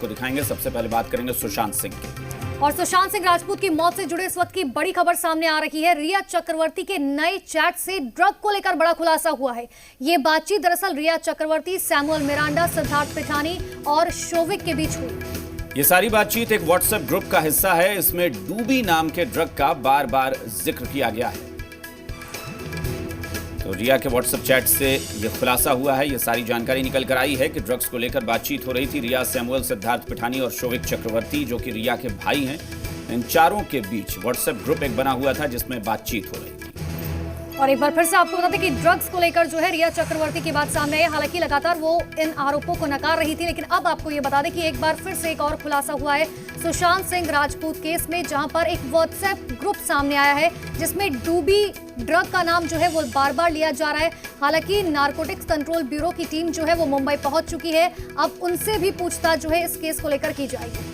को दिखाएंगे। सबसे पहले बात करेंगे सुशांत सिंह की। और सुशांत सिंह राजपूत की मौत से जुड़े इस वक्त की बड़ी खबर सामने आ रही है। रिया चक्रवर्ती के नए चैट से ड्रग को लेकर बड़ा खुलासा हुआ है। ये बातचीत दरअसल रिया चक्रवर्ती, सैमुअल मिरांडा, सिद्धार्थ पिठानी और शोविक के बीच हुई। ये सारी बातचीत एक व्हाट्सएप ग्रुप का हिस्सा है। इसमें डूबी नाम के ड्रग का बार बार जिक्र किया गया है। तो रिया के व्हाट्सएप चैट से यह खुलासा हुआ है। यह सारी जानकारी निकल कर आई है कि ड्रग्स को लेकर बातचीत हो रही थी। रिया, सैमुअल, सिद्धार्थ पिठानी और शोविक चक्रवर्ती, जो कि रिया के भाई हैं, इन चारों के बीच व्हाट्सएप ग्रुप एक बना हुआ था जिसमें बातचीत हो रही थी। और एक बार फिर से आपको बता दें कि ड्रग्स को लेकर जो है रिया चक्रवर्ती की बात सामने आई। हालांकि लगातार वो इन आरोपों को नकार रही थी, लेकिन अब आपको ये बता दें कि एक बार फिर से एक और खुलासा हुआ है सुशांत सिंह राजपूत केस में, जहां पर एक व्हाट्सएप ग्रुप सामने आया है जिसमें डूबी ड्रग का नाम जो है वो बार बार लिया जा रहा है। हालांकि नारकोटिक्स कंट्रोल ब्यूरो की टीम जो है वो मुंबई पहुंच चुकी है। अब उनसे भी पूछताछ जो है इस केस को लेकर की जाएगी।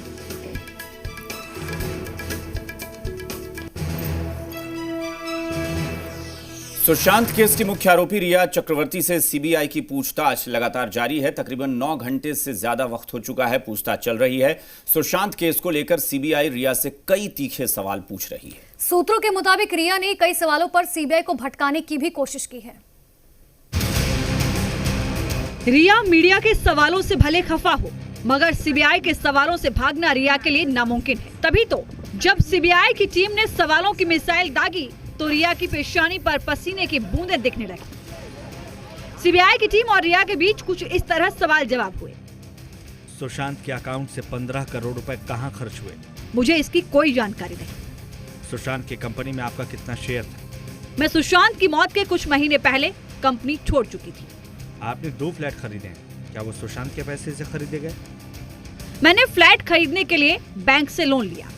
सुशांत केस की मुख्य आरोपी रिया चक्रवर्ती से सीबीआई की पूछताछ लगातार जारी है। तकरीबन 9 घंटे से ज्यादा वक्त हो चुका है, पूछताछ चल रही है। सुशांत केस को लेकर सीबीआई रिया से कई तीखे सवाल पूछ रही है। सूत्रों के मुताबिक रिया ने कई सवालों पर सीबीआई को भटकाने की भी कोशिश की है। रिया मीडिया के सवालों से भले खफा हो, मगर सीबीआई के सवालों से भागना रिया के लिए नामुमकिन है। तभी तो जब सीबीआई की टीम ने सवालों की मिसाइल दागी तो रिया की पेशानी पर पसीने की बूंदें दिखने लगी। सीबीआई की टीम और रिया के बीच कुछ इस तरह सवाल जवाब हुए। सुशांत के अकाउंट से 15 करोड़ रुपए कहां खर्च हुए? मुझे इसकी कोई जानकारी नहीं। सुशांत की कंपनी में आपका कितना शेयर था? मैं सुशांत की मौत के कुछ महीने पहले कंपनी छोड़ चुकी थी। आपने 2 फ्लैट खरीदे हैं, क्या वो सुशांत के पैसे से खरीदे गए? मैंने फ्लैट खरीदने के लिए बैंक से लोन लिया।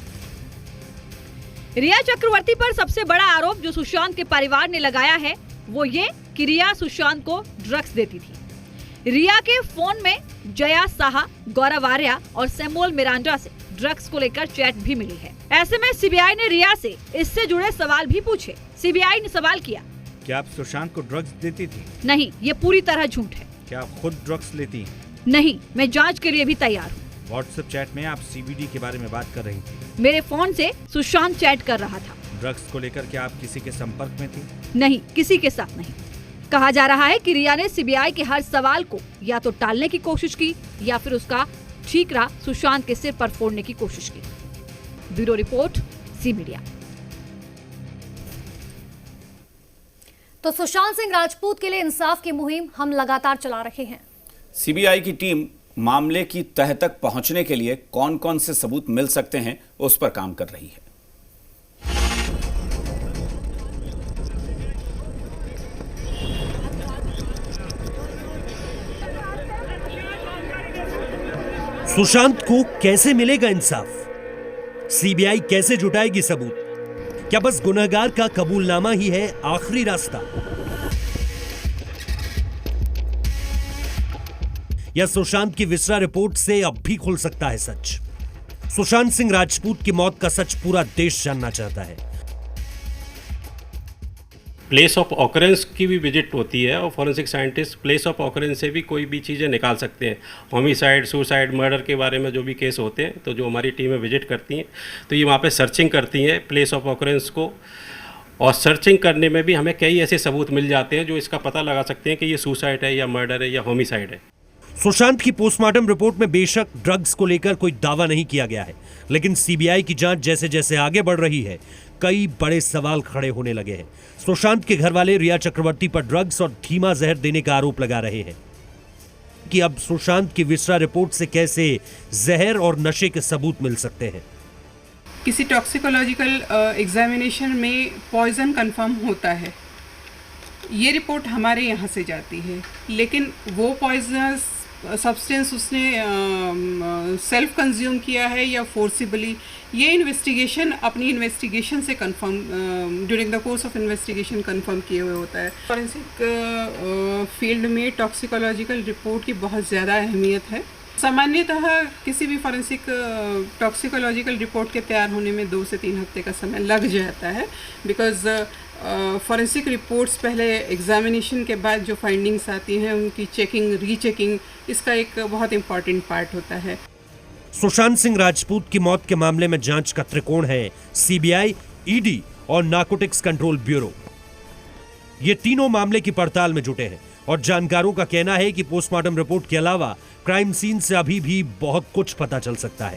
रिया चक्रवर्ती पर सबसे बड़ा आरोप जो सुशांत के परिवार ने लगाया है वो ये कि रिया सुशांत को ड्रग्स देती थी। रिया के फोन में जया साहा, गौरव आर्या और सैमुअल मिरांडा से ड्रग्स को लेकर चैट भी मिली है। ऐसे में सीबीआई ने रिया से इससे जुड़े सवाल भी पूछे। सीबीआई ने सवाल किया, क्या आप सुशांत को ड्रग्स देती थी? नहीं, ये पूरी तरह झूठ है। क्या आप खुद ड्रग्स लेती हैं? नहीं, मैं जांच के लिए भी तैयार हूँ। व्हाट्सएप चैट में आप सीबीडी के बारे में बात कर रही थी। मेरे फोन से सुशांत चैट कर रहा था। ड्रग्स को लेकर क्या आप किसी के संपर्क में थी? नहीं, किसी के साथ नहीं। कहा जा रहा है कि रिया ने सीबीआई के हर सवाल को या तो टालने की कोशिश की या फिर उसका ठीकरा सुशांत के सिर पर फोड़ने की कोशिश की। Bureau report, C media. तो सुशांत सिंह राजपूत के लिए इंसाफ की मुहिम हम लगातार चला रहे हैं। सीबीआई की टीम मामले की तह तक पहुंचने के लिए कौन कौन से सबूत मिल सकते हैं उस पर काम कर रही है। सुशांत को कैसे मिलेगा इंसाफ? सीबीआई कैसे जुटाएगी सबूत? क्या बस गुनहगार का कबूलनामा ही है आखिरी रास्ता, या सुशांत की विसरा रिपोर्ट से अब भी खुल सकता है सच? सुशांत सिंह राजपूत की मौत का सच पूरा देश जानना चाहता है। प्लेस ऑफ ऑकरेंस की भी विजिट होती है और forensic scientist place of occurrence से भी कोई भी चीज़ें निकाल सकते हैं। होमिसाइड, सुसाइड, मर्डर के बारे में जो भी केस होते हैं तो जो हमारी टीमें विजिट करती हैं तो ये वहाँ पे सर्चिंग करती हैं प्लेस ऑफ ऑकरेंस को, और सर्चिंग करने में भी हमें कई ऐसे सबूत मिल जाते हैं जो इसका पता लगा सकते हैं कि ये सुसाइड है या मर्डर है या होमिसाइड है। सुशांत की पोस्टमार्टम रिपोर्ट में बेशक ड्रग्स को लेकर कोई दावा नहीं किया गया है, लेकिन सीबीआई की जांच जैसे जैसे आगे बढ़ रही है कई बड़े सवाल खड़े होने लगे हैं। सुशांत के घर वाले रिया चक्रवर्ती पर ड्रग्स और धीमा जहर देने का आरोप लगा रहे हैं कि अब सुशांत की विसरा रिपोर्ट से कैसे जहर और नशे के सबूत मिल सकते हैं। किसी टॉक्सिकोलॉजिकल एग्जामिनेशन में पॉइजन कंफर्म होता है, ये रिपोर्ट हमारे यहाँ से जाती है, लेकिन वो पॉइजनस सब्सटेंस उसने सेल्फ कंज्यूम किया है या फोर्सिबली, ये इन्वेस्टिगेशन अपनी इन्वेस्टिगेशन से confirm during the course of investigation confirm किए हुए होता है। फॉरेंसिक फील्ड में टॉक्सिकोलॉजिकल रिपोर्ट की बहुत ज़्यादा अहमियत है। सामान्यतः किसी भी फॉरेंसिक टॉक्सिकोलॉजिकल रिपोर्ट के तैयार होने में 2 से 3 हफ्ते का समय लग जाता है, बिकॉज फॉरेंसिक रिपोर्ट्स पहले एग्जामिनेशन के बाद जो फाइंडिंग्स आती हैं उनकी चेकिंग, रीचेकिंग, इसका एक बहुत इम्पॉर्टेंट पार्ट होता है। सुशांत सिंह राजपूत की मौत के मामले में जांच का त्रिकोण है सीबीआई, ईडी और नारकोटिक्स कंट्रोल ब्यूरो। ये तीनों मामले की पड़ताल में जुटे हैं और जानकारों का कहना है कि पोस्टमार्टम रिपोर्ट के अलावा क्राइम सीन से अभी भी बहुत कुछ पता चल सकता है।